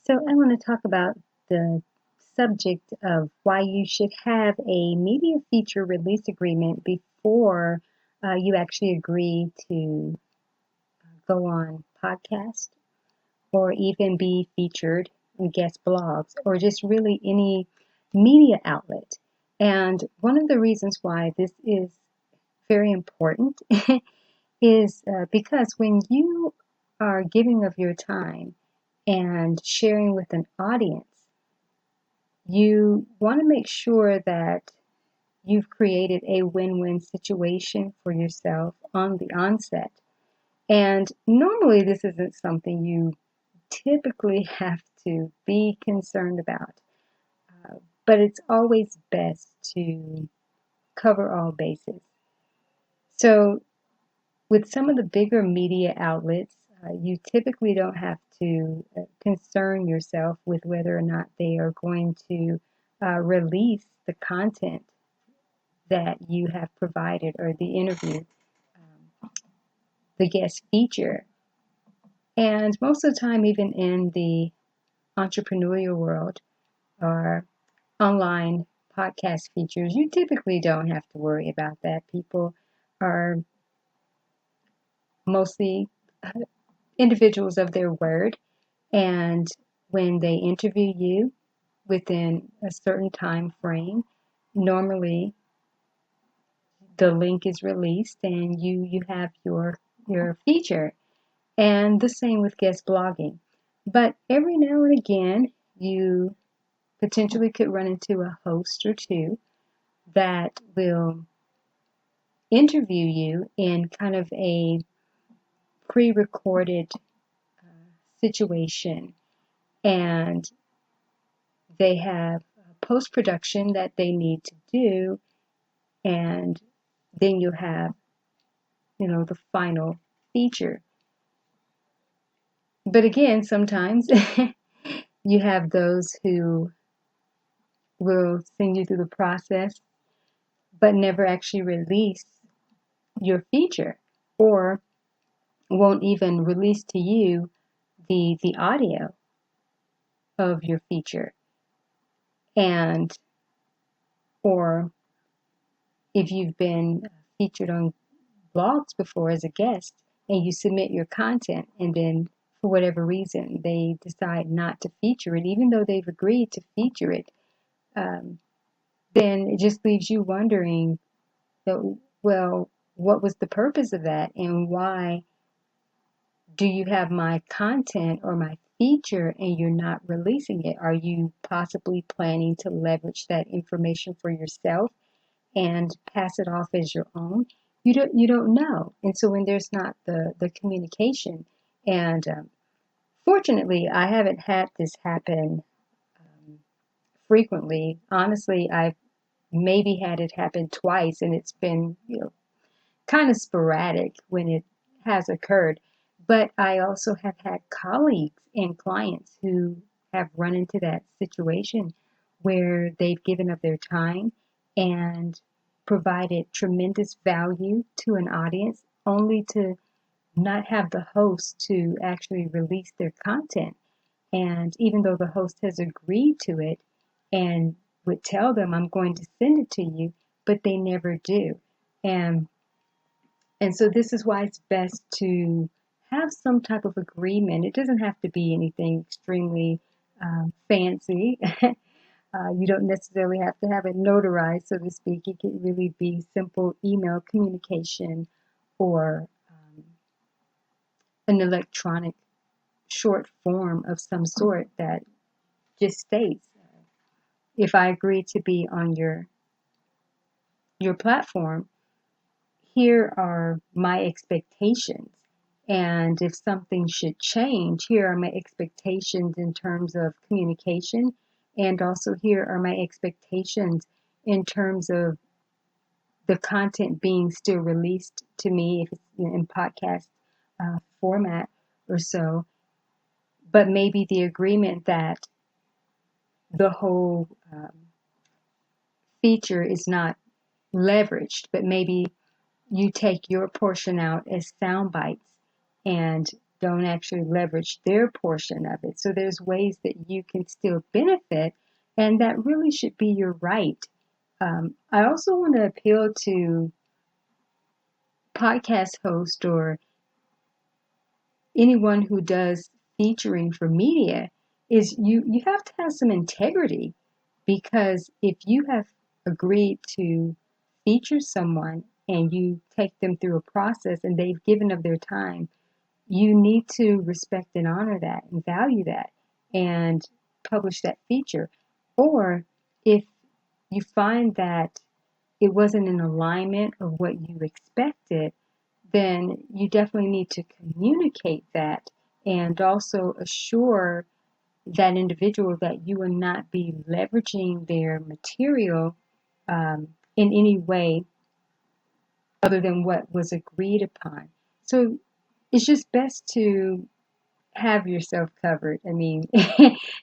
So I want to talk about the subject of why you should have a media feature release agreement before you actually agree to go on podcast or even be featured in guest blogs or just really any media outlet. And one of the reasons why this is very important is because when you are giving of your time and sharing with an audience, you want to make sure that you've created a win-win situation for yourself on the onset. And normally, this isn't something you typically have to be concerned about, but it's always best to cover all bases. So, with some of the bigger media outlets, you typically don't have to concern yourself with whether or not they are going to release the content that you have provided or the interview, the guest feature. And most of the time, even in the entrepreneurial world or online podcast features, you typically don't have to worry about that. People are mostly individuals of their word. And when they interview you within a certain time frame, normally the link is released and you have your feature. And the same with guest blogging. But every now and again, you potentially could run into a host or two that will interview you in kind of a pre recorded situation. And they have post production that they need to do. And then you have, the final feature. But again, sometimes you have those who will send you through the process but never actually release your feature or won't even release to you the audio of your feature. And or if you've been featured on blogs before as a guest and you submit your content and then for whatever reason they decide not to feature it even though they've agreed to feature it, um, then it just leaves you wondering that, well, what was the purpose of that and why do you have my content or my feature and you're not releasing it? Are you possibly planning to leverage that information for yourself and pass it off as your own? You don't know. And so when there's not the communication, and fortunately, I haven't had this happen frequently. Honestly, I've maybe had it happen twice, and it's been kind of sporadic when it has occurred. But I also have had colleagues and clients who have run into that situation where they've given up their time and provided tremendous value to an audience only to not have the host to actually release their content. And even though the host has agreed to it and would tell them, I'm going to send it to you, but they never do. And so this is why it's best to have some type of agreement. It doesn't have to be anything extremely fancy. You don't necessarily have to have it notarized, so to speak. It can really be simple email communication or an electronic short form of some sort that just states, if I agree to be on your platform, here are my expectations. And if something should change, here are my expectations in terms of communication. And also, here are my expectations in terms of the content being still released to me, if it's in podcast format or so. But maybe the agreement that the whole feature is not leveraged, but maybe you take your portion out as sound bites and don't actually leverage their portion of it. So there's ways that you can still benefit, and that really should be your right. I also want to appeal to podcast hosts or anyone who does featuring for media is you have to have some integrity, because if you have agreed to feature someone and you take them through a process and they've given of their time, you need to respect and honor that and value that and publish that feature. Or if you find that it wasn't in alignment of what you expected, then you definitely need to communicate that and also assure that individual that you will not be leveraging their material in any way other than what was agreed upon. So it's just best to have yourself covered. I mean,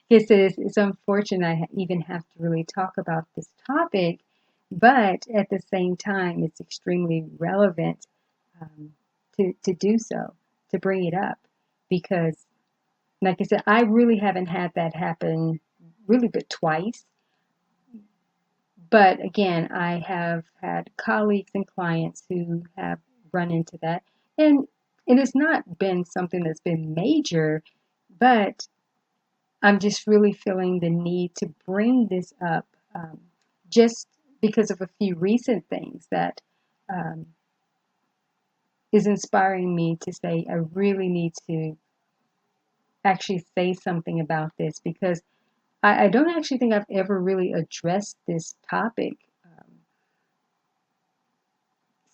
it's unfortunate I even have to really talk about this topic, but at the same time, it's extremely relevant to do so, to bring it up, because, like I said, I really haven't had that happen really but twice. But again, I have had colleagues and clients who have run into that. And it has not been something that's been major, but I'm just really feeling the need to bring this up just because of a few recent things that um, is inspiring me to say I really need to actually say something about this, because I don't actually think I've ever really addressed this topic.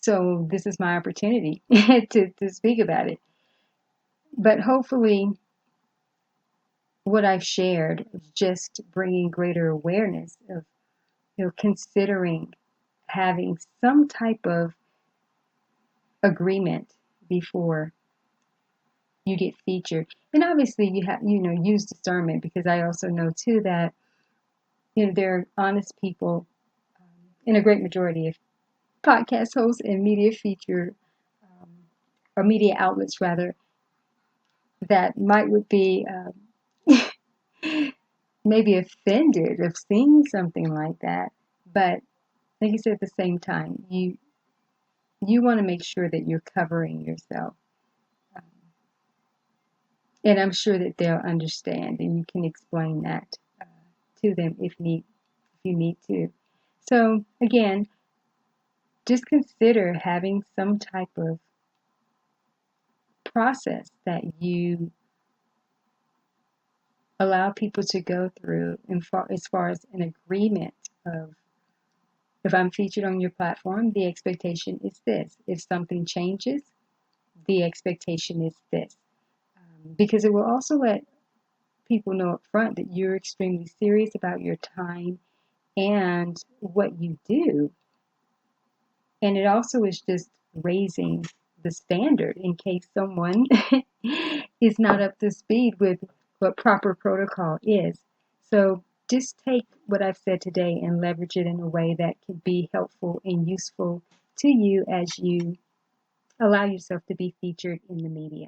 So this is my opportunity to speak about it. But hopefully, what I've shared is just bringing greater awareness of, considering having some type of agreement before you get featured. And obviously, you have, use discernment, because I also know too that, there are honest people in a great majority of podcast hosts and media feature um, or media outlets rather, that might would be maybe offended of seeing something like that. But like I said, at the same time, you want to make sure that you're covering yourself. Um, and I'm sure that they'll understand, and you can explain that to them if you need to. So again, just consider having some type of process that you allow people to go through as far as an agreement of, if I'm featured on your platform, the expectation is this. If something changes, the expectation is this. Because it will also let people know up front that you're extremely serious about your time and what you do. And it also is just raising the standard in case someone is not up to speed with what proper protocol is. So just take what I've said today and leverage it in a way that can be helpful and useful to you as you allow yourself to be featured in the media.